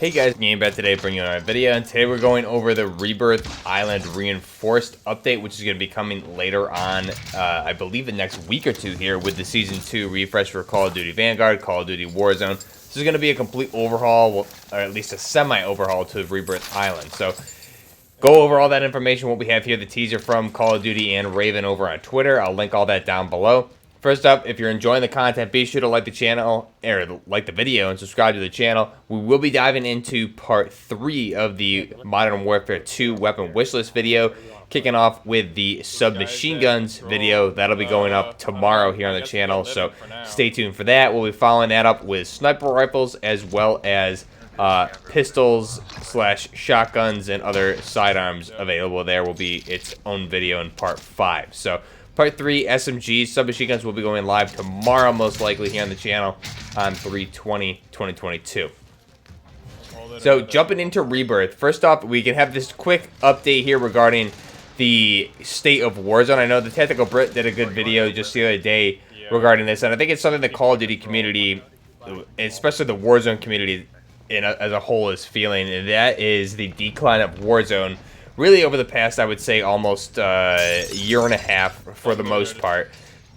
Hey guys, GameBet today bringing you another video, and today we're going over the Rebirth Island Reinforced update, which is going to be coming later on, I believe the next week or two here with the Season 2 refresh for Call of Duty Vanguard, Call of Duty Warzone. This is going to be a complete overhaul, or at least a semi-overhaul to Rebirth Island. So, go over all that information, what we have here, the teaser from Call of Duty and Raven over on Twitter. I'll link all that down below. First up, if you're enjoying the content, be sure to like the channel, or like the video, and subscribe to the channel. We will be diving into part 3 of the Modern Warfare 2 weapon wishlist video, kicking off with the submachine guns video. That'll be going up tomorrow here on the channel, so stay tuned for that. We'll be following that up with sniper rifles, as well as pistols / shotguns and other sidearms available. There will be its own video in part 5. So part 3, SMGs, submachine guns, will be going live tomorrow, most likely, here on the channel on 3/20/2022. So, jumping into Rebirth. First off, we can have this quick update here regarding the state of Warzone. I know the Tactical Brit did a good video just the other day regarding this, and I think it's something the Call of Duty community, especially the Warzone community as a whole, is feeling, and that is the decline of Warzone. Really, over the past, I would say, almost year and a half, for the most part,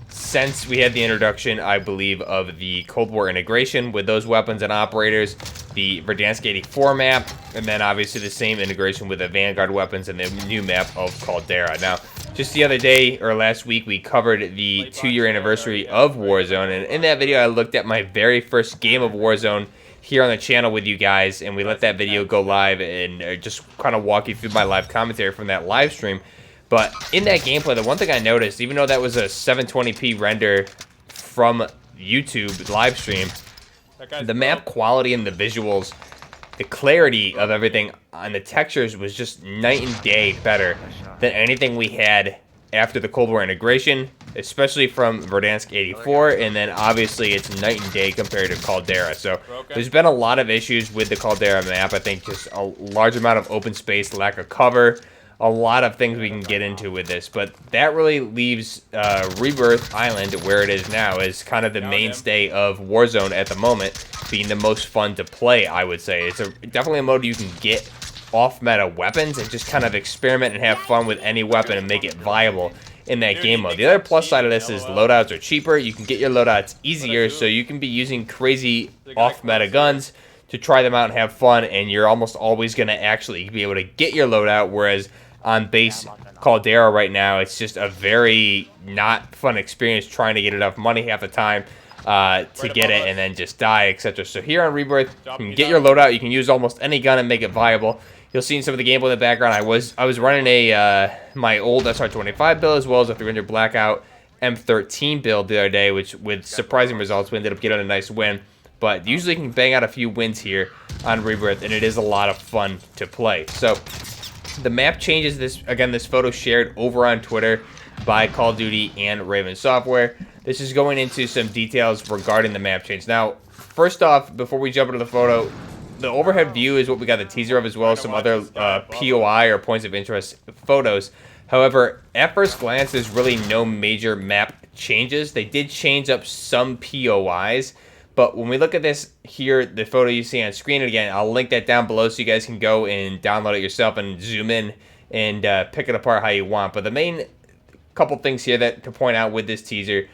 since we had the introduction, I believe, of the Cold War integration with those weapons and operators, the Verdansk 84 map, and then obviously the same integration with the Vanguard weapons and the new map of Caldera. Now, just the other day, or last week, we covered the 2-year anniversary of Warzone, and in that video, I looked at my very first game of Warzone here on the channel with you guys, and we let that video go live and just kind of walk you through my live commentary from that live stream. But in that gameplay, the one thing I noticed, even though that was a 720p render from YouTube live stream, the map quality and the visuals, the clarity of everything on the textures was just night and day better than anything we had after the Cold War integration, especially from Verdansk 84, and then obviously it's night and day compared to Caldera. So there's been a lot of issues with the Caldera map. I think just a large amount of open space, lack of cover, a lot of things we can get into with this. But that really leaves Rebirth Island, where it is now, as kind of the mainstay of Warzone at the moment, being the most fun to play, I would say. It's definitely a mode you can get off-meta weapons and just kind of experiment and have fun with any weapon and make it viable in that game mode. The other plus side of this is loadouts are cheaper. You can get your loadouts easier, so you can be using crazy off-meta guns to try them out and have fun, and you're almost always going to actually be able to get your loadout, whereas on base Caldera right now, it's just a very not fun experience trying to get enough money half the time to get it and then just die, etc. So here on Rebirth, you can get your loadout. You can use almost any gun and make it viable. You'll see in some of the gameplay in the background, I was running a my old SR25 build, as well as a 300 Blackout M13 build the other day, which with surprising results, we ended up getting a nice win. But usually you can bang out a few wins here on Rebirth, and it is a lot of fun to play. So the map changes. This photo shared over on Twitter by Call of Duty and Raven Software. This is going into some details regarding the map change. Now, first off, before we jump into the photo, the overhead view is what we got the teaser of, as well as some other POI or points of interest photos. However, at first glance, there's really no major map changes. They did change up some POIs, but when we look at this here, the photo you see on screen, and again, I'll link that down below so you guys can go and download it yourself and zoom in and pick it apart how you want. But the main couple things here that to point out with this teaser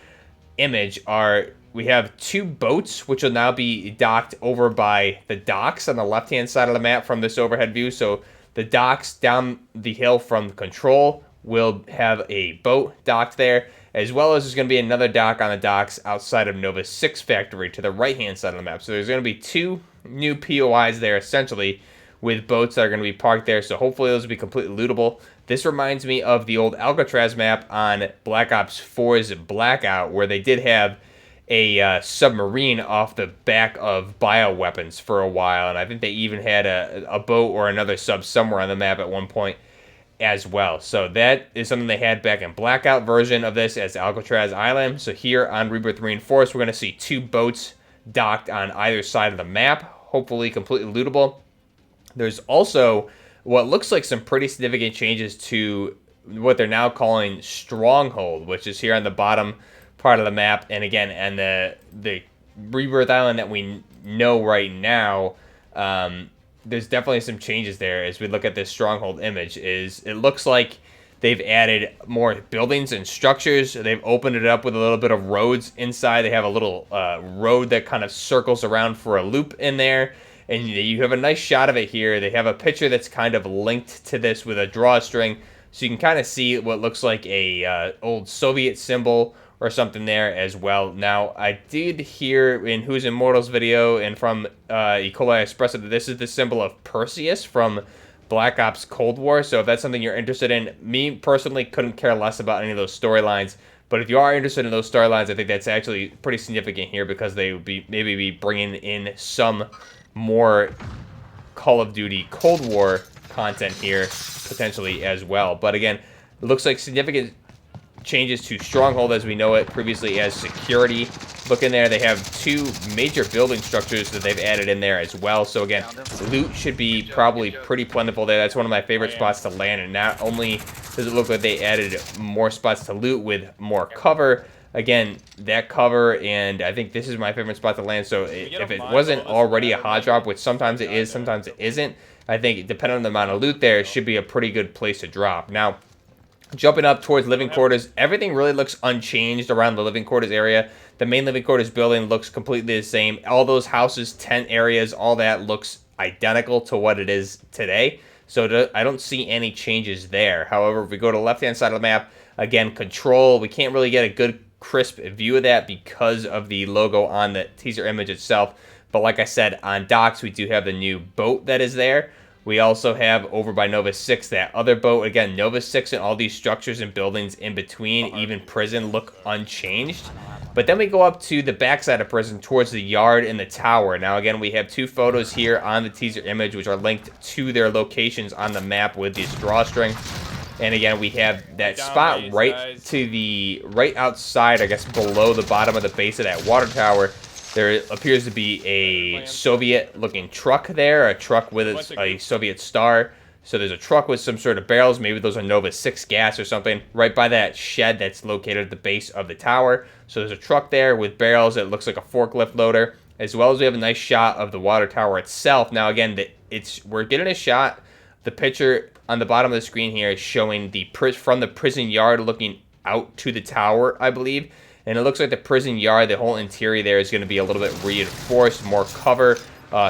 image are, we have 2 boats, which will now be docked over by the docks on the left-hand side of the map from this overhead view. So the docks down the hill from control will have a boat docked there, as well as there's going to be another dock on the docks outside of Nova 6 factory to the right-hand side of the map. So there's going to be 2 new POIs there, essentially, with boats that are going to be parked there. So hopefully those will be completely lootable. This reminds me of the old Alcatraz map on Black Ops 4's Blackout, where they did have a submarine off the back of bioweapons for a while, and I think they even had a boat or another sub somewhere on the map at one point as well. So that is something they had back in Blackout version of this as Alcatraz Island. So here on Rebirth Reinforced, we're going to see 2 boats docked on either side of the map, hopefully completely lootable. There's also what looks like some pretty significant changes to what they're now calling Stronghold, which is here on the bottom part of the map. And again, and the Rebirth Island that we know right now there's definitely some changes there as we look at this stronghold image. Is it looks like they've added more buildings and structures. They've opened it up with a little bit of roads inside. They have a little road that kind of circles around for a loop in there. And you have a nice shot of it here. They have a picture that's kind of linked to this with a drawstring. So you can kind of see what looks like a old Soviet symbol or something there as well. Now, I did hear in Who's Immortal's video and from E. coli Espresso that this is the symbol of Perseus from Black Ops Cold War. So if that's something you're interested in, me personally couldn't care less about any of those storylines. But if you are interested in those storylines, I think that's actually pretty significant here because they would be maybe be bringing in some more Call of Duty Cold War content here potentially as well. But again, it looks like significant changes to Stronghold as we know it previously as security. Look in there, they have 2 major building structures that they've added in there as well. So again, loot should be probably pretty plentiful there. That's one of my favorite spots to land, and not only does it look like they added more spots to loot with more cover, again, that cover, and I think this is my favorite spot to land. So if it wasn't already a hot drop, which sometimes it is, sometimes it isn't, I think depending on the amount of loot there, it should be a pretty good place to drop. Now, jumping up towards living quarters, everything really looks unchanged around the living quarters area. The main living quarters building looks completely the same. All those houses, tent areas, all that looks identical to what it is today. So I don't see any changes there. However, if we go to the left-hand side of the map, again, control, we can't really get a good crisp view of that because of the logo on the teaser image itself. But like I said, on docks, we do have the new boat that is there. We also have over by Nova 6 that other boat. Again, Nova 6 and all these structures and buildings in between, even prison, look unchanged. But then we go up to the backside of prison towards the yard and the tower. Now, again, we have 2 photos here on the teaser image, which are linked to their locations on the map with this drawstring. And again, we have that spot right outside, I guess, below the bottom of the base of that water tower. There appears to be a Soviet-looking truck there, a truck with a Soviet star. So there's a truck with some sort of barrels. Maybe those are Nova 6 gas or something, right by that shed that's located at the base of the tower. So there's a truck there with barrels. It looks like a forklift loader, as well as we have a nice shot of the water tower itself. Now, again, we're getting a shot. The picture on the bottom of the screen here is showing from the prison yard looking out to the tower, I believe. And it looks like the prison yard, the whole interior there is going to be a little bit reinforced, more cover,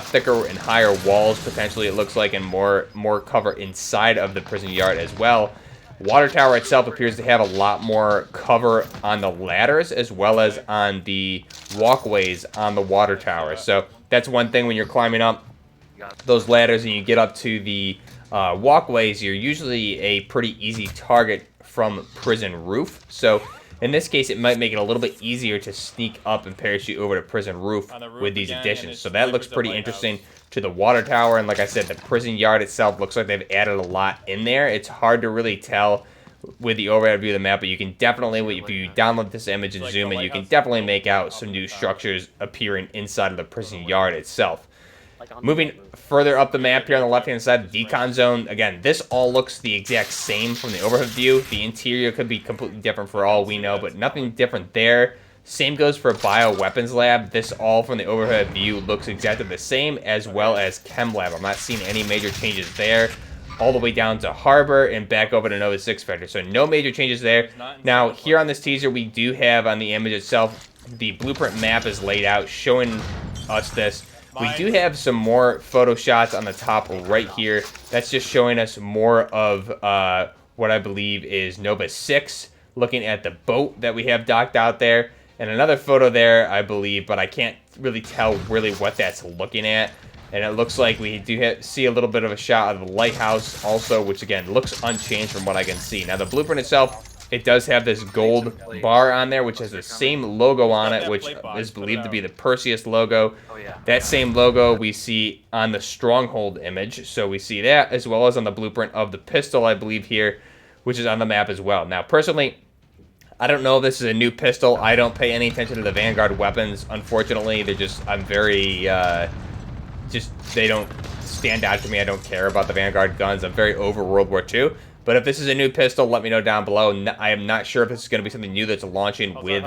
thicker and higher walls potentially it looks like, and more cover inside of the prison yard as well. Water tower itself appears to have a lot more cover on the ladders as well as on the walkways on the water tower. So that's one thing when you're climbing up those ladders and you get up to the walkways, you're usually a pretty easy target from prison roof. So in this case, it might make it a little bit easier to sneak up and parachute over to prison roof with these additions. So that looks pretty interesting to the water tower. And like I said, the prison yard itself looks like they've added a lot in there. It's hard to really tell with the overhead view of the map, but you can definitely, if you download this image and zoom in, you can definitely make out some new structures appearing inside of the prison yard itself. Moving further up the map here on the left-hand side, the decon zone. Again, this all looks the exact same from the overhead view. The interior could be completely different for all we know, but nothing different there. Same goes for bioweapons lab. This all from the overhead view looks exactly the same, as well as chem lab. I'm not seeing any major changes there. All the way down to harbor and back over to Nova 6 Factor. So no major changes there. Now, here on this teaser, we do have on the image itself, the blueprint map is laid out showing us this. We do have some more photo shots on the top right here. That's just showing us more of what I believe is Nova 6, looking at the boat that we have docked out there. And another photo there, I believe, but I can't really tell really what that's looking at. And it looks like we do see a little bit of a shot of the lighthouse also, which again looks unchanged from what I can see. Now the blueprint itself, it does have this gold bar on there, which has the same logo on it, which is believed to be the Perseus logo. That same logo we see on the Stronghold image. So we see that as well as on the blueprint of the pistol, I believe here, which is on the map as well. Now, personally, I don't know if this is a new pistol. I don't pay any attention to the Vanguard weapons. Unfortunately, I'm very, they don't stand out to me. I don't care about the Vanguard guns. I'm very over World War II. But if this is a new pistol, let me know down below. I am not sure if this is going to be something new that's launching with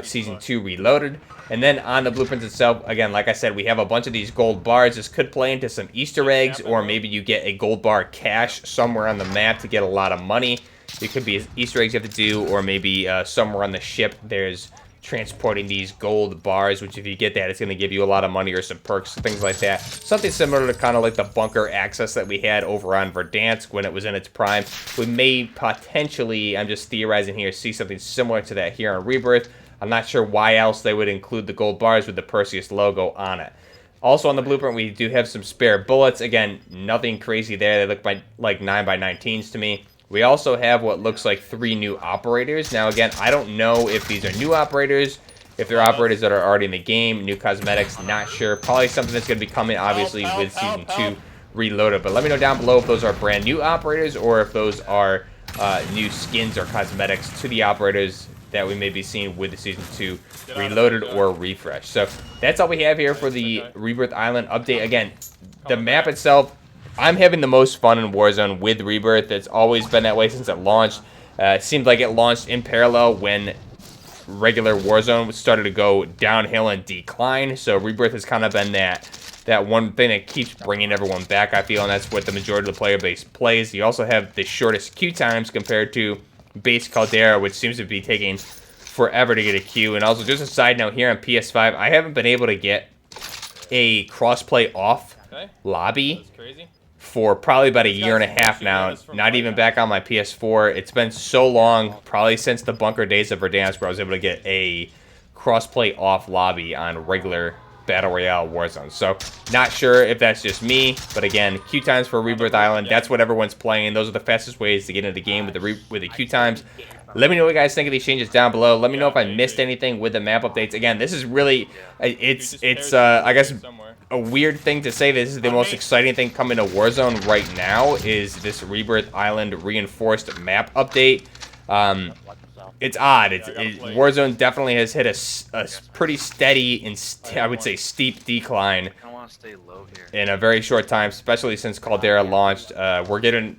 Season 2 Reloaded. And then on the blueprints itself, again, like I said, we have a bunch of these gold bars. This could play into some Easter eggs, or maybe you get a gold bar cache somewhere on the map to get a lot of money. It could be Easter eggs you have to do, or maybe somewhere on the ship there's transporting these gold bars, which if you get that, it's going to give you a lot of money or some perks, things like that. Something similar to kind of like the bunker access that we had over on Verdansk when it was in its prime. We may potentially, I'm just theorizing here, see something similar to that here on Rebirth. I'm not sure why else they would include the gold bars with the Perseus logo on it. Also on the blueprint, we do have some spare bullets. Again, nothing crazy there. They look like 9x19s to me. We also have what looks like 3 new operators. Now, again, I don't know if these are new operators, if they're operators that are already in the game, new cosmetics, not sure. Probably something that's going to be coming, obviously, with Season 2 Reloaded. But let me know down below if those are brand new operators or if those are new skins or cosmetics to the operators that we may be seeing with the Season 2 Reloaded or Refresh. So that's all we have here for the Rebirth Island update. Again, the map itself, I'm having the most fun in Warzone with Rebirth. It's always been that way since it launched. It seemed like it launched in parallel when regular Warzone started to go downhill and decline. So Rebirth has kind of been that one thing that keeps bringing everyone back, I feel, and that's what the majority of the player base plays. You also have the shortest queue times compared to base Caldera, which seems to be taking forever to get a queue. And also, just a side note here on PS5, I haven't been able to get a crossplay off lobby for probably about a year and a half now. Not even back on my PS4. It's been so long, probably since the bunker days of Verdansk, where I was able to get a crossplay off lobby on regular Battle Royale Warzone. So, not sure if that's just me, but again, queue times for Rebirth Island, that's what everyone's playing. Those are the fastest ways to get into the game with the queue times. Let me know what you guys think of these changes down below. Let me know if I missed anything with the map updates. Again, this is really, it's I guess, a weird thing to say. This is the most exciting thing coming to Warzone right now, is this Rebirth Island reinforced map update. It's odd. Warzone definitely has hit a pretty steady and I would say steep decline in a very short time, especially since Caldera launched. We're getting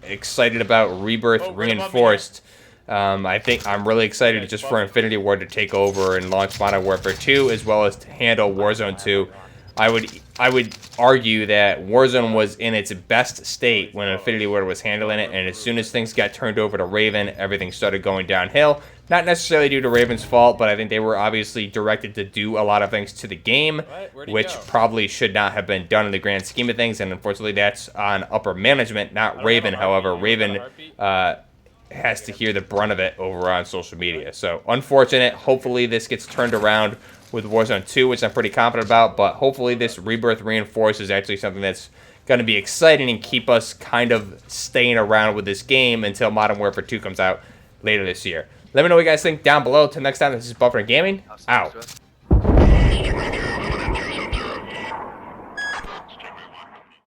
excited about Rebirth reinforced. I think I'm really excited just for Infinity Ward to take over and launch Modern Warfare 2, as well as to handle Warzone 2. I would argue that Warzone was in its best state when Infinity Ward was handling it, and as soon as things got turned over to Raven, everything started going downhill. Not necessarily due to Raven's fault, but I think they were obviously directed to do a lot of things to the game, which probably should not have been done in the grand scheme of things, and unfortunately that's on upper management, not Raven. However, Raven has to hear the brunt of it over on social media. So, unfortunate. Hopefully this gets turned around with Warzone 2, which I'm pretty confident about, but hopefully this Rebirth Reinforced is actually something that's going to be exciting and keep us kind of staying around with this game until Modern Warfare 2 comes out later this year. Let me know what you guys think down below. Till next time, this is Buffer Gaming. Out.